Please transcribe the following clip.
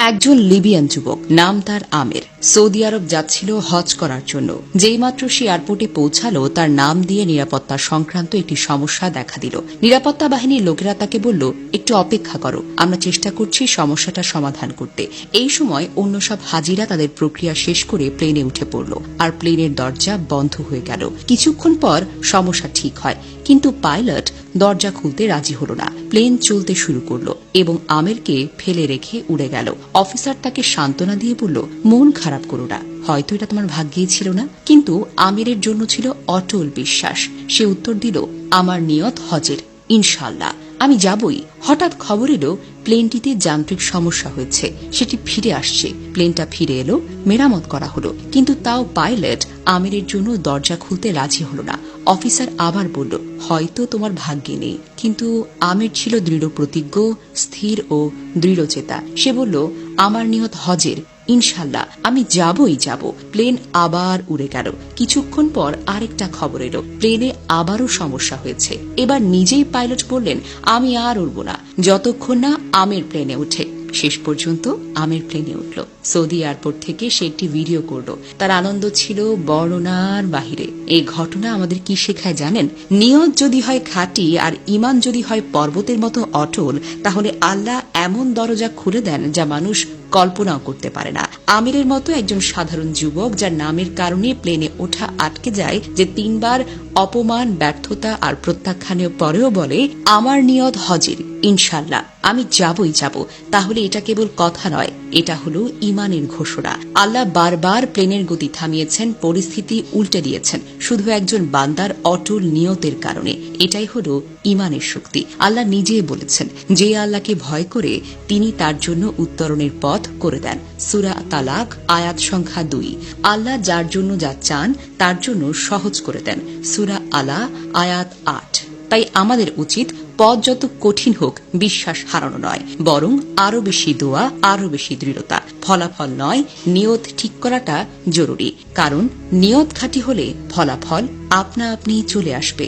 একজন লিবিয়ান যুবক, নাম তার আমের, সৌদি আরব যাচ্ছিল হজ করার জন্য। যেইমাত্র সে এয়ারপোর্টে পৌঁছালো, তার নাম দিয়ে নিরাপত্তা সংক্রান্ত একটি সমস্যা দেখা দিল। নিরাপত্তা বাহিনীর লোকেরা তাকে বলল, একটু অপেক্ষা করো, আমরা চেষ্টা করছি সমস্যাটা সমাধান করতে। এই সময় অন্য সব হাজিরা তাদের প্রক্রিয়া শেষ করে প্লেনে উঠে পড়ল, আর প্লেনের দরজা বন্ধ হয়ে গেল। কিছুক্ষণ পর সমস্যা ঠিক হয়, কিন্তু পাইলট দরজা খুলতে রাজি হল না। প্লেন চলতে শুরু করলো এবং আমেরকে ফেলে রেখে উড়ে গেল। অফিসার তাকে সান্ত্বনা দিয়ে বলল, মন খারাপ করো না, হয়তো এটা তোমার ভাগ্যেই ছিল না। কিন্তু আমিরের জন্য ছিল অটল বিশ্বাস। সে উত্তর দিল, আমার নিয়ত হজের, ইনশাআল্লাহ আমি যাবই। হঠাৎ খবর এলো প্লেনটিতে যান্ত্রিক সমস্যা হয়েছে, সেটি ফিরে আসছে। প্লেনটা ফিরে এলো, মেরামত করা হলো, কিন্তু তাও পাইলট আমিরের জন্য দরজা খুলতে রাজি হল না। অফিসার আবার বলল, হয়তো তোমার ভাগ্যে নেই। কিন্তু আমির ছিল দৃঢ় প্রতিজ্ঞ, স্থির ও দৃঢ়চেতা। সে বলল, আমার নিয়ত হজের, ইনশাল্লাহ আমি যাবই যাব। প্লেন আবার উড়ে গেল। কিছুক্ষণ পর আরেকটা খবর এলো, প্লেনে আবারও সমস্যা হয়েছে। এবার নিজেই পাইলট বললেন, আমি আর উড়ব না যতক্ষণ না আমের প্লেনে উঠে। শেষ পর্যন্ত আমের প্লেনে উঠল। সৌদি এয়ারপোর্ট থেকে সে একটি ভিডিও করল। তার আনন্দ ছিল বর্ণনার বাহিরে। এই ঘটনা আমাদের কি শেখায় জানেন? নিয়ত যদি হয় খাঁটি আর ঈমান যদি হয় পর্বতের মতো অটল, তাহলে আল্লাহ এমন দরজা খুলে দেন যা মানুষ কল্পনাও করতে পারে না। আমিরের মতো একজন সাধারণ যুবক, যার নামের কারণে প্লেনে ওঠা আটকে যায়, যে 3 বার অপমান, ব্যর্থতা আর প্রত্যাখ্যানের পরেও বলে, আমার নিয়ত হজের, ইনশাল্লাহ আমি যাবই যাব, তাহলে এটা কেবল কথা নয়, এটা হলো ঈমানের ঘোষণা। আল্লাহ বারবার প্লেনের গতি থামিয়েছেন, পরিস্থিতি উল্টে দিয়েছেন, শুধু একজন বান্দার অটল নিয়তের কারণে। এটাই হলো ঈমানের শক্তি। আল্লাহ নিজেই বলেছেন, যে আল্লাহকে ভয় করে তিনি তার জন্য উত্তরণের পথ করে দেন। সূরা তালাক আয়াত সংখ্যা 2। আল্লাহ যার জন্য যা চান তার জন্য সহজ করে দেন। সূরা আলা আয়াত 8। তাই আমাদের উচিত পথ যত কঠিন হোক বিশ্বাস হারানো নয়, বরং আরো বেশি দোয়া, আরো বেশি দৃঢ়তা। ফলাফল নয়, নিয়ত ঠিক করাটা জরুরি, কারণ নিয়ত খাঁটি হলে ফলাফল আপনা আপনি চলে আসবে।